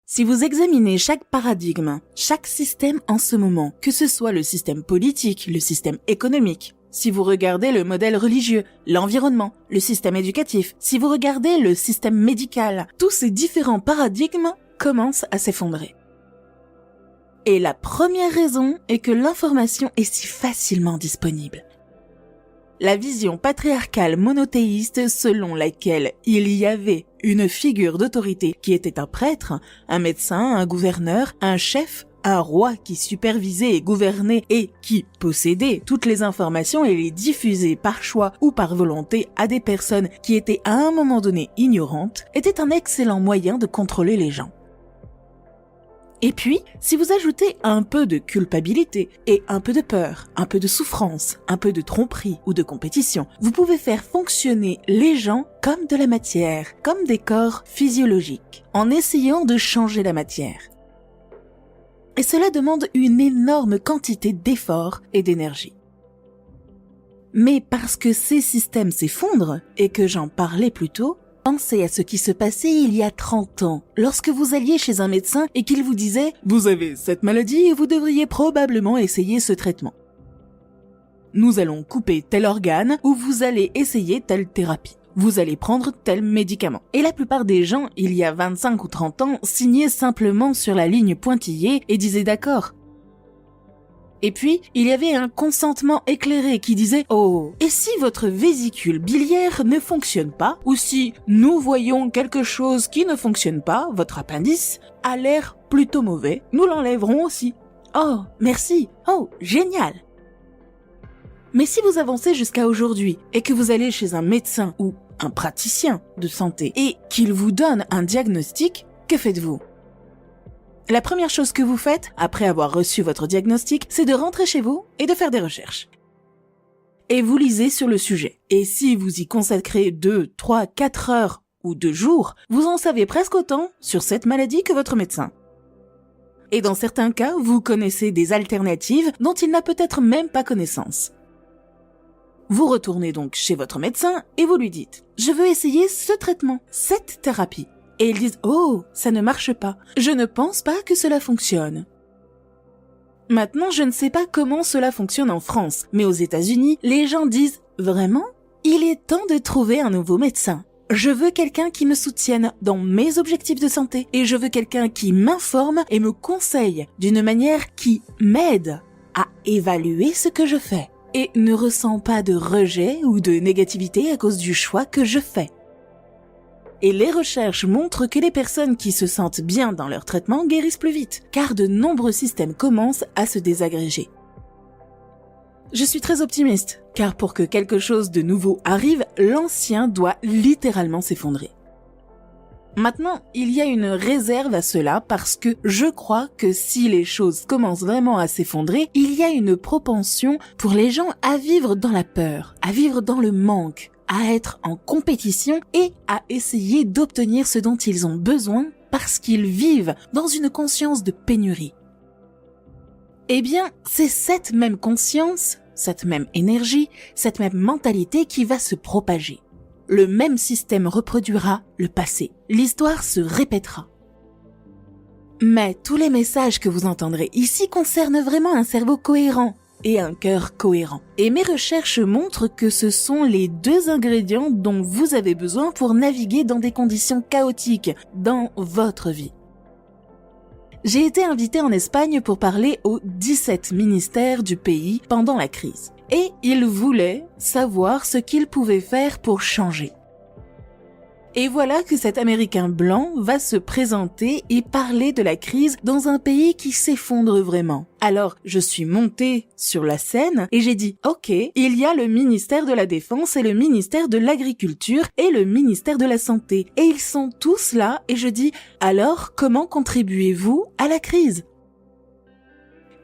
Si vous examinez chaque paradigme, chaque système en ce moment, que ce soit le système politique, le système économique, si vous regardez le modèle religieux, l'environnement, le système éducatif, si vous regardez le système médical, tous ces différents paradigmes commencent à s'effondrer. Et la première raison est que l'information est si facilement disponible. La vision patriarcale monothéiste selon laquelle il y avait une figure d'autorité qui était un prêtre, un médecin, un gouverneur, un chef, un roi qui supervisait et gouvernait et qui possédait toutes les informations et les diffusait par choix ou par volonté à des personnes qui étaient à un moment donné ignorantes, était un excellent moyen de contrôler les gens. Et puis, si vous ajoutez un peu de culpabilité et un peu de peur, un peu de souffrance, un peu de tromperie ou de compétition, vous pouvez faire fonctionner les gens comme de la matière, comme des corps physiologiques, en essayant de changer la matière. Et cela demande une énorme quantité d'efforts et d'énergie. Mais parce que ces systèmes s'effondrent, et que j'en parlais plus tôt, pensez à ce qui se passait il y a 30 ans, lorsque vous alliez chez un médecin et qu'il vous disait « Vous avez cette maladie et vous devriez probablement essayer ce traitement. Nous allons couper tel organe ou vous allez essayer telle thérapie. Vous allez prendre tel médicament. » Et la plupart des gens, il y a 25 ou 30 ans, signaient simplement sur la ligne pointillée et disaient « D'accord ». Et puis, il y avait un consentement éclairé qui disait « Oh, et si votre vésicule biliaire ne fonctionne pas, ou si nous voyons quelque chose qui ne fonctionne pas, votre appendice a l'air plutôt mauvais, nous l'enlèverons aussi. Oh, merci. Oh, génial. » Mais si vous avancez jusqu'à aujourd'hui et que vous allez chez un médecin ou un praticien de santé et qu'il vous donne un diagnostic, que faites-vous ? La première chose que vous faites, après avoir reçu votre diagnostic, c'est de rentrer chez vous et de faire des recherches. Et vous lisez sur le sujet. Et si vous y consacrez 2, 3, 4 heures ou 2 jours, vous en savez presque autant sur cette maladie que votre médecin. Et dans certains cas, vous connaissez des alternatives dont il n'a peut-être même pas connaissance. Vous retournez donc chez votre médecin et vous lui dites « Je veux essayer ce traitement, cette thérapie. » Et ils disent « Oh, ça ne marche pas. Je ne pense pas que cela fonctionne. » Maintenant, je ne sais pas comment cela fonctionne en France, mais aux États-Unis, les gens disent « Vraiment ? Il est temps de trouver un nouveau médecin. Je veux quelqu'un qui me soutienne dans mes objectifs de santé et je veux quelqu'un qui m'informe et me conseille d'une manière qui m'aide à évaluer ce que je fais et ne ressent pas de rejet ou de négativité à cause du choix que je fais. » Et les recherches montrent que les personnes qui se sentent bien dans leur traitement guérissent plus vite, car de nombreux systèmes commencent à se désagréger. Je suis très optimiste, car pour que quelque chose de nouveau arrive, l'ancien doit littéralement s'effondrer. Maintenant, il y a une réserve à cela parce que je crois que si les choses commencent vraiment à s'effondrer, il y a une propension pour les gens à vivre dans la peur, à vivre dans le manque, à être en compétition et à essayer d'obtenir ce dont ils ont besoin parce qu'ils vivent dans une conscience de pénurie. Eh bien, c'est cette même conscience, cette même énergie, cette même mentalité qui va se propager. Le même système reproduira le passé. L'histoire se répétera. Mais tous les messages que vous entendrez ici concernent vraiment un cerveau cohérent et un cœur cohérent. Et mes recherches montrent que ce sont les 2 ingrédients dont vous avez besoin pour naviguer dans des conditions chaotiques dans votre vie. J'ai été invitée en Espagne pour parler aux 17 ministères du pays pendant la crise. Et ils voulaient savoir ce qu'ils pouvaient faire pour changer. Et voilà que cet Américain blanc va se présenter et parler de la crise dans un pays qui s'effondre vraiment. Alors, je suis montée sur la scène et j'ai dit « Ok, il y a le ministère de la Défense et le ministère de l'Agriculture et le ministère de la Santé. Et ils sont tous là et je dis « Alors, comment contribuez-vous à la crise ?»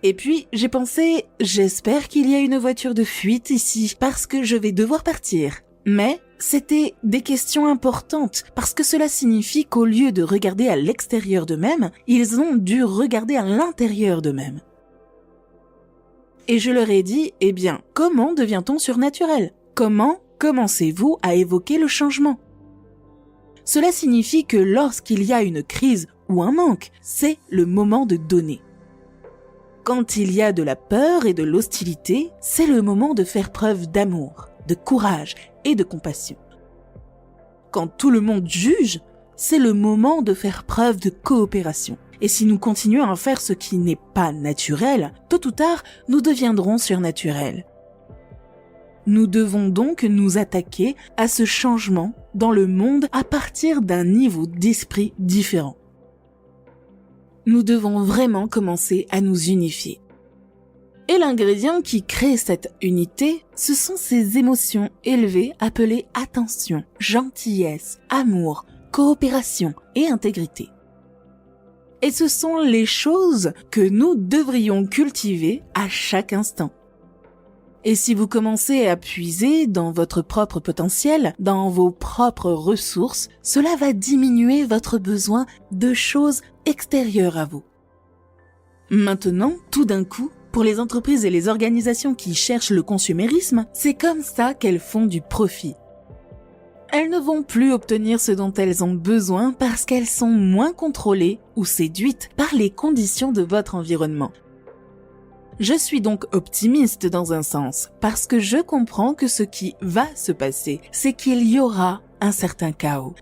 Et puis, j'ai pensé « J'espère qu'il y a une voiture de fuite ici parce que je vais devoir partir. » Mais c'était des questions importantes parce que cela signifie qu'au lieu de regarder à l'extérieur d'eux-mêmes, ils ont dû regarder à l'intérieur d'eux-mêmes. Et je leur ai dit, eh bien, comment devient-on surnaturel ? Comment commencez-vous à évoquer le changement ? Cela signifie que lorsqu'il y a une crise ou un manque, c'est le moment de donner. Quand il y a de la peur et de l'hostilité, c'est le moment de faire preuve d'amour, de courage et de compassion. Quand tout le monde juge, c'est le moment de faire preuve de coopération. Et si nous continuons à faire ce qui n'est pas naturel, tôt ou tard, nous deviendrons surnaturels. Nous devons donc nous attaquer à ce changement dans le monde à partir d'un niveau d'esprit différent. Nous devons vraiment commencer à nous unifier. Et l'ingrédient qui crée cette unité, ce sont ces émotions élevées appelées attention, gentillesse, amour, coopération et intégrité. Et ce sont les choses que nous devrions cultiver à chaque instant. Et si vous commencez à puiser dans votre propre potentiel, dans vos propres ressources, cela va diminuer votre besoin de choses extérieures à vous. Maintenant, tout d'un coup, pour les entreprises et les organisations qui cherchent le consumérisme, c'est comme ça qu'elles font du profit. Elles ne vont plus obtenir ce dont elles ont besoin parce qu'elles sont moins contrôlées ou séduites par les conditions de votre environnement. Je suis donc optimiste dans un sens, parce que je comprends que ce qui va se passer, c'est qu'il y aura un certain chaos.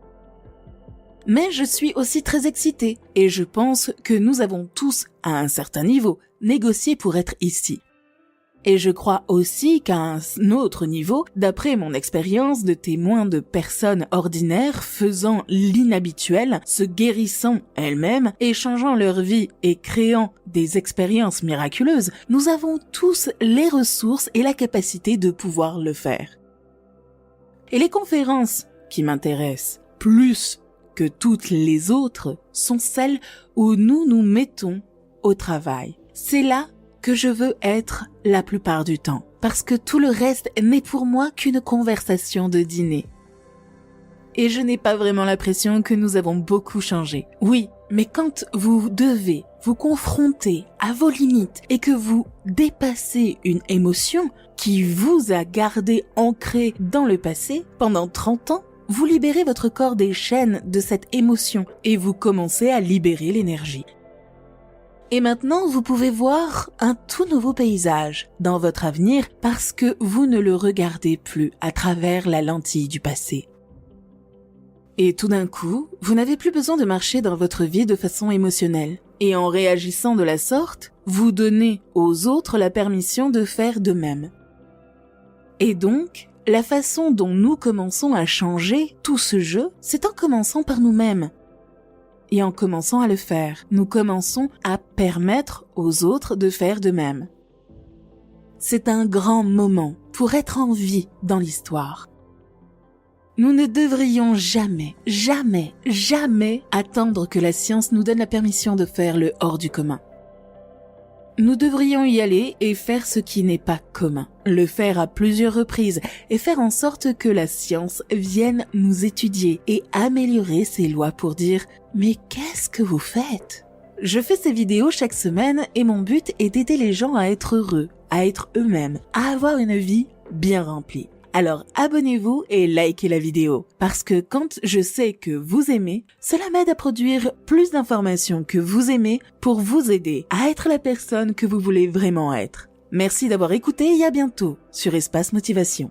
Mais je suis aussi très excitée, et je pense que nous avons tous, à un certain niveau, négocié pour être ici. Et je crois aussi qu'à un autre niveau, d'après mon expérience de témoin de personnes ordinaires faisant l'inhabituel, se guérissant elles-mêmes et changeant leur vie et créant des expériences miraculeuses, nous avons tous les ressources et la capacité de pouvoir le faire. Et les conférences qui m'intéressent plus que toutes les autres sont celles où nous nous mettons au travail. C'est là que je veux être la plupart du temps, parce que tout le reste n'est pour moi qu'une conversation de dîner. Et je n'ai pas vraiment l'impression que nous avons beaucoup changé. Oui, mais quand vous devez vous confronter à vos limites et que vous dépassez une émotion qui vous a gardé ancré dans le passé pendant 30 ans, vous libérez votre corps des chaînes de cette émotion et vous commencez à libérer l'énergie. Et maintenant, vous pouvez voir un tout nouveau paysage dans votre avenir parce que vous ne le regardez plus à travers la lentille du passé. Et tout d'un coup, vous n'avez plus besoin de marcher dans votre vie de façon émotionnelle. Et en réagissant de la sorte, vous donnez aux autres la permission de faire de même. Et donc, la façon dont nous commençons à changer tout ce jeu, c'est en commençant par nous-mêmes. Et en commençant à le faire, nous commençons à permettre aux autres de faire de même. C'est un grand moment pour être en vie dans l'histoire. Nous ne devrions jamais, jamais, jamais attendre que la science nous donne la permission de faire le hors du commun. Nous devrions y aller et faire ce qui n'est pas commun, le faire à plusieurs reprises et faire en sorte que la science vienne nous étudier et améliorer ses lois pour dire « Mais qu'est-ce que vous faites ?» Je fais ces vidéos chaque semaine et mon but est d'aider les gens à être heureux, à être eux-mêmes, à avoir une vie bien remplie. Alors abonnez-vous et likez la vidéo, parce que quand je sais que vous aimez, cela m'aide à produire plus d'informations que vous aimez pour vous aider à être la personne que vous voulez vraiment être. Merci d'avoir écouté et à bientôt sur Espace Motivation.